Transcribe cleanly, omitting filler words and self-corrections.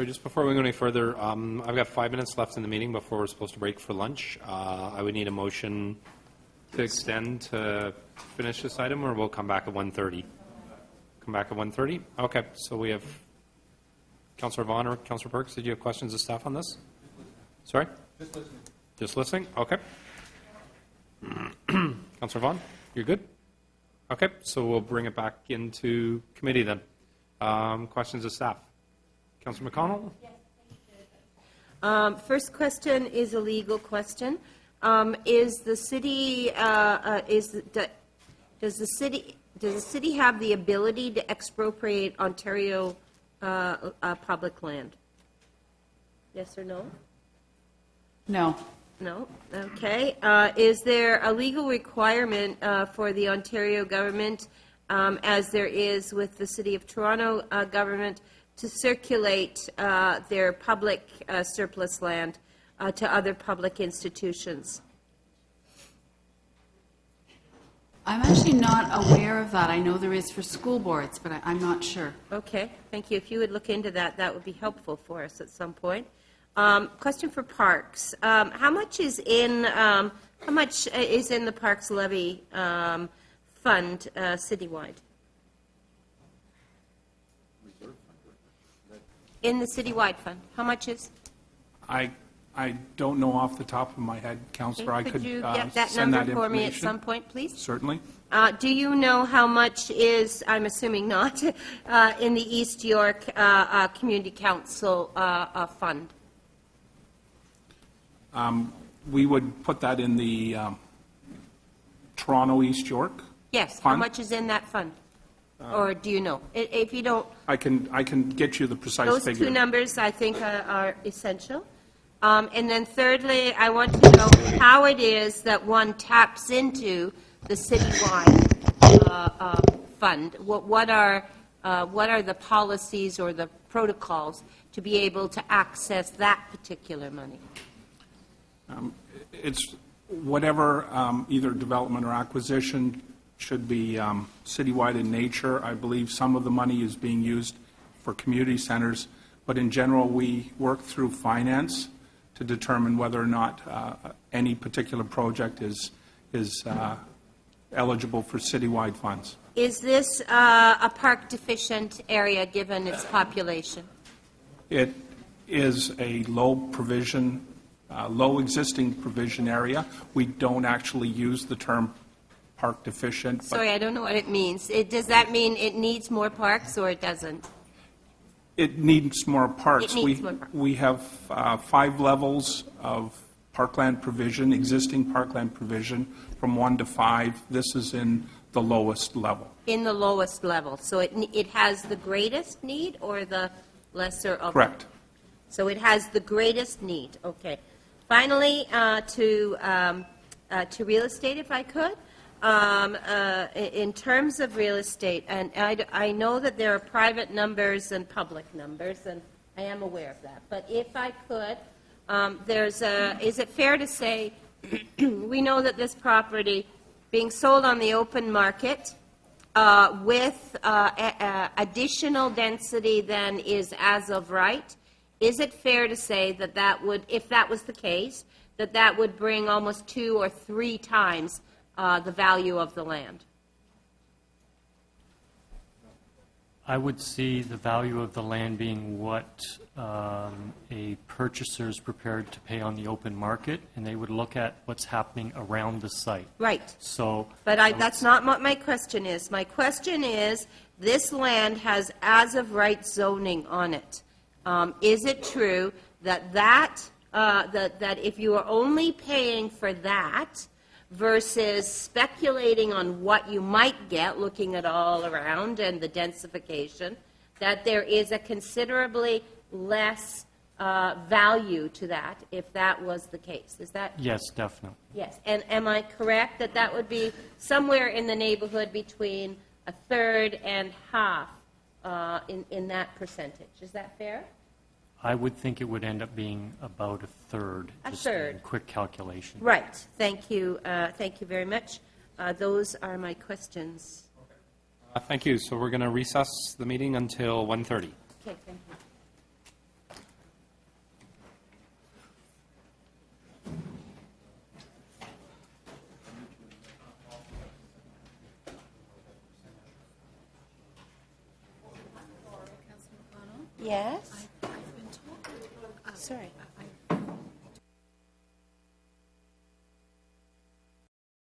Sorry, just before we go any further, I've got 5 minutes left in the meeting before we're supposed to break for lunch. I would need a motion to extend to finish this item, or we'll come back at 1:30. Come back at 1:30? Okay, so we have Councillor Vaughn or Councillor Perks, did you have questions of staff on this? Sorry? Just listening. Just listening? Okay. Councillor Vaughn, you're good? Okay, so we'll bring it back into committee then. Questions of staff? Councillor McConnell? Yes. First question is a legal question. Is the city does the city have the ability to expropriate Ontario public land? Yes or no? No. No. Okay. Is there a legal requirement for the Ontario government, as there is with the City of Toronto government, to circulate their public surplus land to other public institutions? I'm actually not aware of that. I know there is for school boards, but I'm not sure. Okay. Thank you. If you would look into that, that would be helpful for us at some point. Question for parks. How much is in the parks levy fund citywide? In the citywide fund, how much is? I don't know off the top of my head, Councillor. Could you I get could that send number that for me at information. some point, please? Certainly. Do you know how much is, I'm assuming not, in the East York Community Council fund? We would put that in the Toronto East York. Yes. Fund? How much is in that fund? Or do you know? If you don't, I can get you the precise those figure. two numbers I think are essential. And then thirdly, I want to know how it is that one taps into the citywide fund. What are the policies or the protocols to be able to access that particular money? It's whatever either development or acquisition should be citywide in nature. I believe some of the money is being used for community centers, but in general, we work through finance to determine whether or not any particular project is eligible for citywide funds. Is this a park deficient area given its population? It is a low provision, low existing provision area. We don't actually use the term park deficient. Sorry, I don't know what it means. Does that mean it needs more parks or it doesn't? It needs more parks. It needs more parks. We have 5 levels of parkland provision, existing parkland provision, from 1 to 5. This is in the lowest level. In the lowest level. So it has the greatest need or the lesser of? Correct. So it has the greatest need. Okay. Finally, to real estate, if I could. In terms of real estate, and I know that there are private numbers and public numbers, and I am aware of that. But if I could, is it fair to say we know that this property being sold on the open market with additional density than is as of right, is it fair to say that would, if that was the case, that would bring almost 2 or 3 times the value of the land? I would see the value of the land being what a purchaser is prepared to pay on the open market, and they would look at what's happening around the site. Right. So, but that's not what my question is. My question is, this land has as of right zoning on it. Is it true that if you are only paying for that versus speculating on what you might get, looking at all around and the densification, that there is a considerably less value to that if that was the case? Is that? yes, definitely. Yes. And am I correct that that would be somewhere in the neighborhood between a third and half in that percentage? Is that fair? I would think it would end up being about a third. A just third. in quick calculation. Right. Thank you. Thank you very much. Those are my questions. Thank you. So we're going to recess the meeting until 1:30. Okay, thank you. Yes? Sorry.